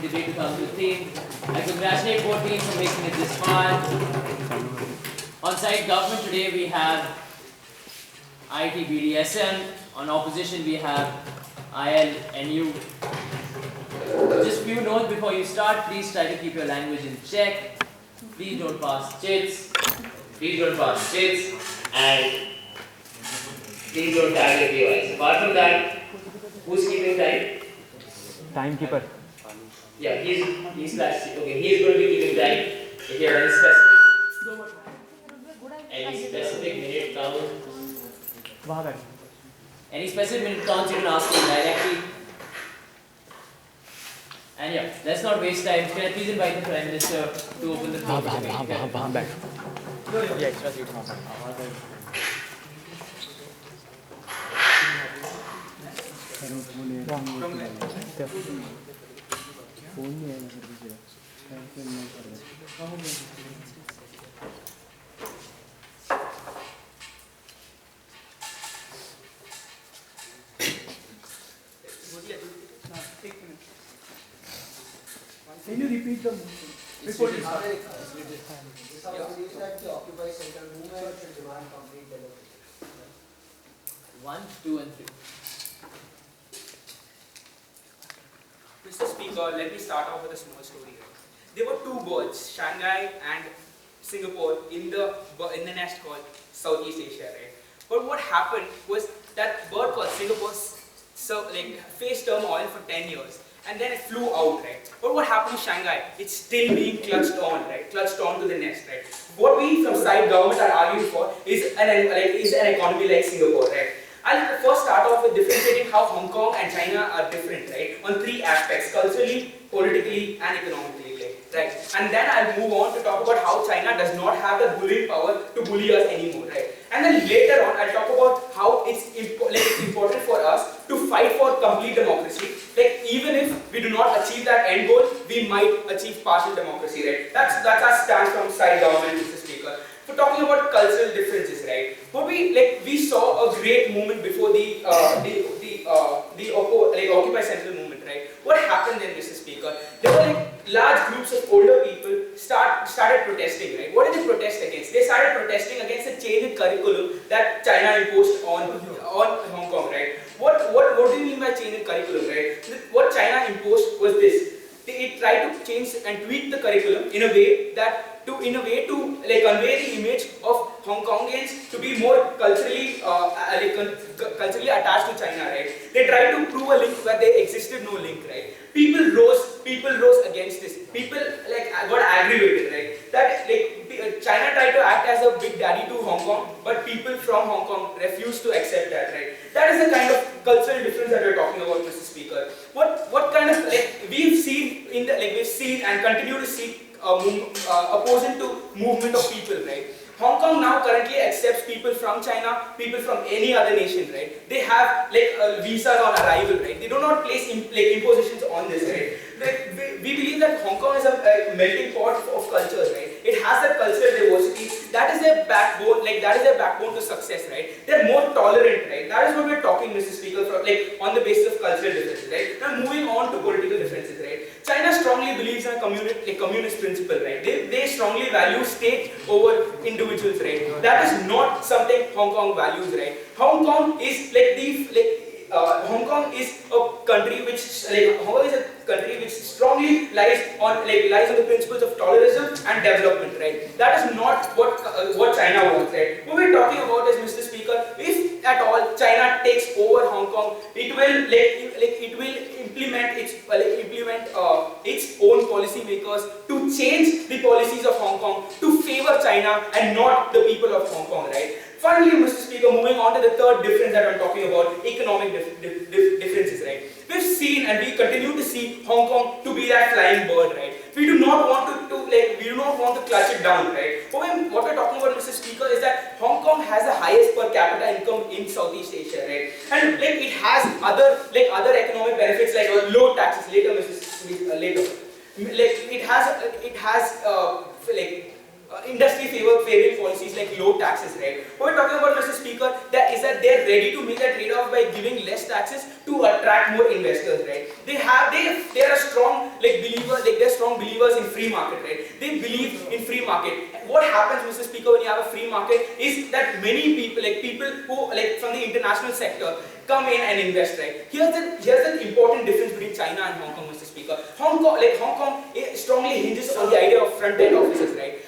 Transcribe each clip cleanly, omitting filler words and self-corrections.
Debate 2015. I congratulate both teams for making it this far. On site government today we have IIT-BDSM. On opposition we have ILNU. Just few notes before you start. Please try to keep your language in check. Please don't pass chits. Please don't pass chits. And please don't tag your device. Apart from that, who's keeping time? Timekeeper. Yeah, he's flagship. Okay, he's going to be keeping time. If you have any specific minute count, any specific minute counts, you can ask him directly. And yeah, let's not waste time. Can I please invite the Prime Minister to open the floor? Yeah, extra seat. Can you repeat the before you start? This believes that the Occupy Center movement should demand complete democracy. 1, 2, and 3. Mr. Speaker, let me start off with a small story. There were two birds, Shanghai and Singapore, in the nest called Southeast Asia, right? But what happened was that bird called Singapore faced turmoil for 10 years. And then it flew out, right? But what happened to Shanghai? It's still being clutched on, right? Clutched on to the nest, right? What we from side government are arguing for is an economy like Singapore, right? I'll first start off with differentiating how Hong Kong and China are different, right? On three aspects: culturally, politically, and economically, right? And then I'll move on to talk about how China does not have the bullying power to bully us anymore, right? And then later on, I'll talk about how it's important for us to fight for complete democracy. Like, even if we do not achieve that end goal, we might achieve partial democracy, right? That's our stance from side government, Mr. Speaker. For talking about cultural differences, right? What we saw a great movement before the Occupy Central movement, right? What happened then, Mr. Speaker? There were large groups of older people started protesting, right? What did they protest against? They started protesting against the change in curriculum that China imposed on Hong Kong, right? What do you mean by change in curriculum, right? What China imposed was this. It tried to change and tweak the curriculum in a way to convey the image of Hong Kongians to be more culturally attached to China, right? They tried to prove a link where there existed no link, right? People rose against this. People got aggravated, right? That China tried to act as a big daddy to Hong Kong, but people from Hong Kong refused to accept that, right? That is the kind of cultural difference that we're talking about, Mr. Speaker. What kind of we've seen and continue to see opposing to movement of people, right? Hong Kong now currently accepts people from China, people from any other nation, right? They have visas on arrival, right? They do not place impositions on this, right? We believe that Hong Kong is a melting pot of cultures, right? It has that cultural diversity. That is their backbone. That is their backbone to success, right? They're more tolerant, right? That is what we're talking, Mr. Speaker, on the basis of cultural differences, right? Now moving on to political differences, right? China strongly believes in a communist principle, right? They strongly value state over individuals, right? That is not something Hong Kong values, right? Hong Kong is Hong Kong is a country which strongly lies on the principles of tolerism and development, right? That is not what China wants, right? What we're talking about is, Mr. Speaker, if at all China takes over Hong Kong, it will implement its own policymakers to change the policies of Hong Kong to favor China and not the people of Hong Kong, right? Finally, Mr. Speaker, moving on to the third difference that I'm talking about, economic differences, right? We've seen and we continue to see Hong Kong to be that flying bird, right? We do not want to clutch it down, right? What we're talking about, Mr. Speaker, is that Hong Kong has the highest per capita income in Southeast Asia, right? And it has other economic benefits like low taxes. Later, Mr. Later, it has industry favoring policies like low taxes, right? What we're talking about, Mr. Speaker, that is that they're ready to make a trade-off by giving less taxes to attract more investors, right? They're a strong they're strong believers in free market, right? They believe in free market. What happens, Mr. Speaker, when you have a free market is that many people, who from the international sector, come in and invest, right? Here's an important difference between China and Hong Kong, Mr. Speaker. Hong Kong strongly hinges on the idea of front-end offices, right?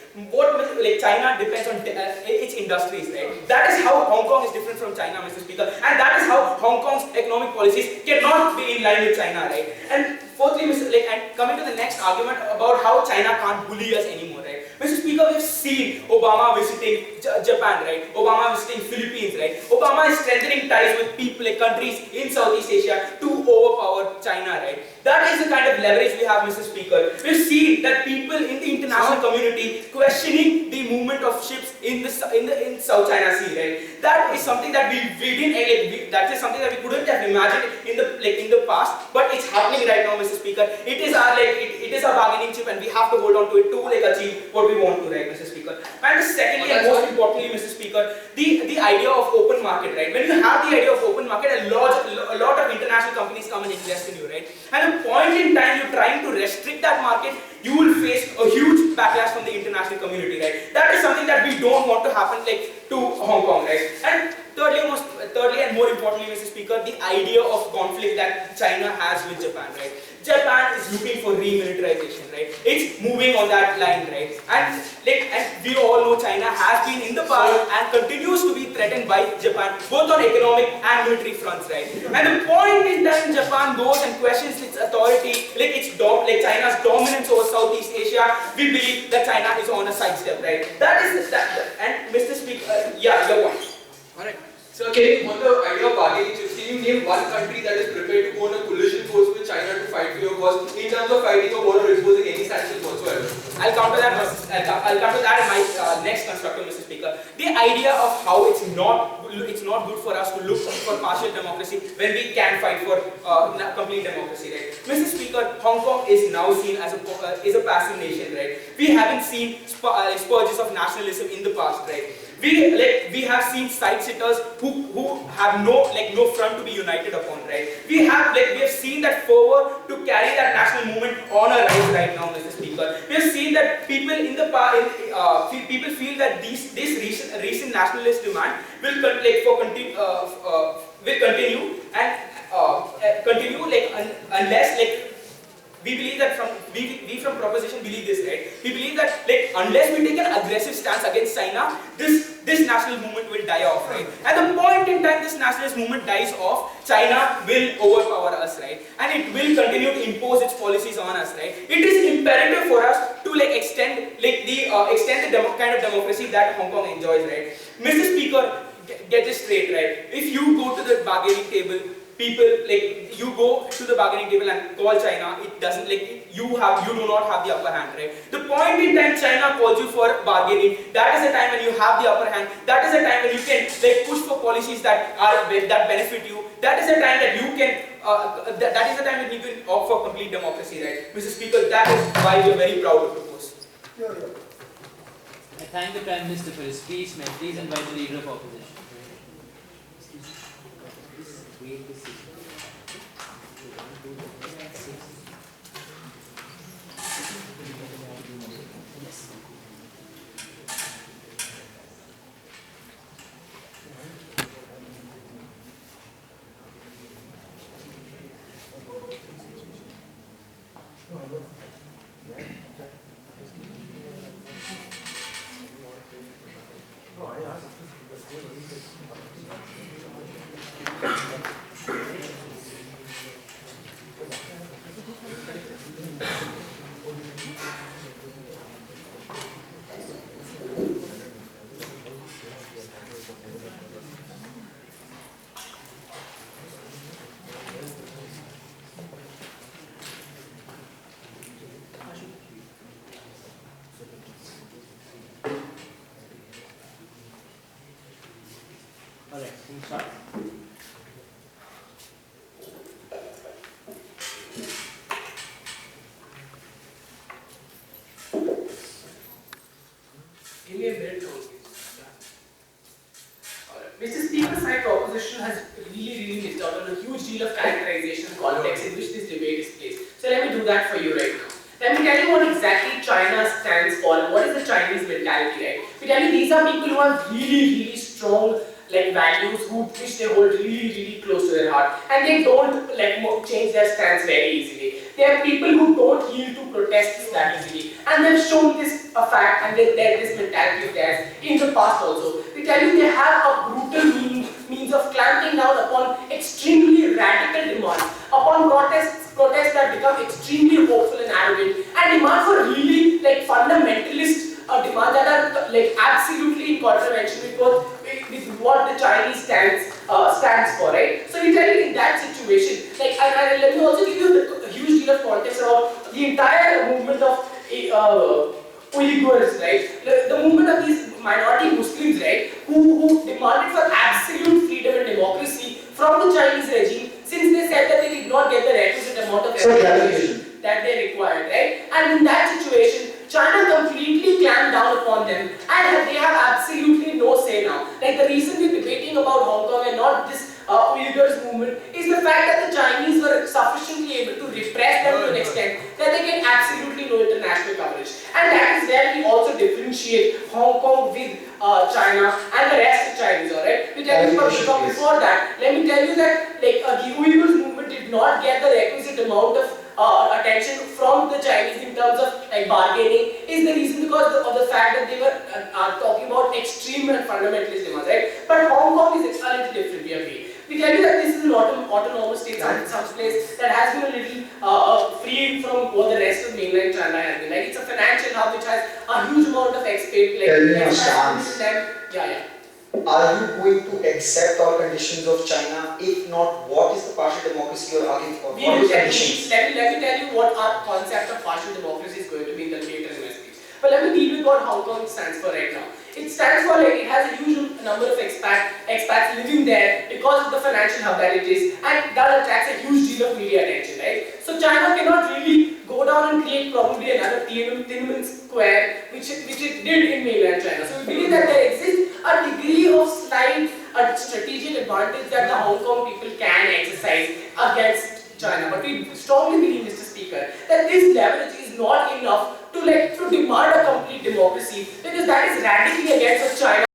China depends on its industries, right? That is how Hong Kong is different from China, Mr. Speaker, and that is how Hong Kong's economic policies cannot be in line with China, right? And fourthly, and coming to the next argument about how China can't bully us anymore, right? Mr. Speaker, we've seen Obama visiting Japan, right? Obama visiting Philippines, right? Obama is strengthening ties with people countries in Southeast Asia to overpower China, right? That is the kind of leverage we have, Mr. Speaker. We've seen that people in the international community questioning the movement of ships in South China Sea, right? That is something that we didn't that is something that we couldn't have imagined in the past, but it's happening right now, Mr. Speaker. It is our bargaining chip, and we have to hold on to it to achieve what we want to, right, Mr. Speaker. And secondly, and most importantly, Mr. Speaker, the idea of open market, right? When you have the idea of open market, a lot of international companies come and invest in you, right? And a point in time you're trying to restrict that market, you will face a huge backlash from the international community, right? That is something that we don't want to happen to Hong Kong, right? And thirdly and more importantly, Mr. Speaker, the idea of conflict that China has with Japan, right? Japan is looking for remilitarization, right? It's moving on that line, right? And we all know China has been in the past and continues to be threatened by Japan, both on economic and military fronts, right? And the point in time Japan goes and questions its authority, China's dominance over Southeast Asia, we believe that China is on a sidestep, right? And Mr. Speaker, yeah, your point. Alright. So on the idea of bargaining chips, can you name one country that is prepared to go on a collision course with China to fight for your cause in terms of fighting a war or imposing any sanctions whatsoever? I'll counter that in my next constructive, Mr. Speaker. The idea of how it's not good for us to look for partial democracy when we can fight for complete democracy, right? Mr. Speaker, Hong Kong is now seen as a passive nation, right? We haven't seen spurges of nationalism in the past, right? We have seen side-sitters who have no front to be united upon, right? We have seen that fervor to carry that national movement on a rise right now, Mr. Speaker. We have seen that people in the past, people feel that this recent nationalist demand will continue unless we believe that we from proposition believe this, right? We believe that unless we take an aggressive stance against China, this national movement will die off, right? At the point in time this nationalist movement dies off, China will overpower us, right? And it will continue to impose its policies on us, right? It is imperative for us to extend the kind of democracy that Hong Kong enjoys, right? Mr. Speaker, get this straight, right? If you go to the bargaining table, you go to the bargaining table and call China, it doesn't you do not have the upper hand, right? The point in time China calls you for bargaining, that is the time when you have the upper hand. That is the time when you can push for policies that benefit you. That is the time that you can that is the time when you can opt for complete democracy, right? Mr. Speaker, that is why we are very proud to propose. I thank the Prime Minister for his speech. May I please invite the Leader of Opposition. question has really missed out on a huge deal of characterization and context in which this debate is placed. So let me do that for you right now. Let me tell you what exactly China stands for and what is the Chinese mentality, right? We tell you these are people who have really strong values which they hold really close to their heart, and they don't change their stance very easily. They are people who don't yield to protests that easily, and they've shown this a fact, and this mentality of theirs in the past also. We tell you they have a brutal means of clamping down upon extremely radical demands, upon protests that become extremely hopeful and arrogant, and demand for really fundamentalist demands that are absolutely in contravention with what the Chinese stands for, right? So we tell you in that situation, and let me also give you a huge deal of context about the entire movement of Uyghurs, right? The movement of these minority Muslims, right, who demanded for absolute freedom and democracy from the Chinese regime, since they said that they did not get the requisite amount of representation that they required, right? And in that situation, China completely clamped down upon them, and they have absolutely no say now. The reason we're debating about Hong Kong and not this Uyghurs movement is the fact that the Chinese were sufficiently able to repress them to an extent that they get absolutely no international coverage. And that is where we also differentiate Hong Kong with China and the rest of Chinese, alright? We tell you before that, let me tell you that the Uyghurs movement did not get the requisite amount of attention from the Chinese in terms of bargaining is the reason because of the fact that they were talking about extreme and fundamentalist demands, right? But Hong Kong is a little different, we agree. We tell you that this is an autonomous state, some place that has been a little free from what the rest of mainland China has been. It's a financial hub which has a huge amount of Are you going to accept all conditions of China? If not, what is the partial democracy you are arguing for? What are the conditions? Let me tell you what our concept of partial democracy is going to be in the later in my speech. But let me deal with what Hong Kong stands for right now. It stands for it has a huge number of expats living there because of the financial hub that it is, and that attracts a huge deal of media attention, right? So China cannot really go down and create probably another Tiananmen Square, which it did in mainland China. So we believe that there exists a degree of slight strategic advantage that the Hong Kong people can exercise against China. But we strongly believe, Mr. Speaker, that this leverage is not enough to demand a complete democracy, because that is radically against what China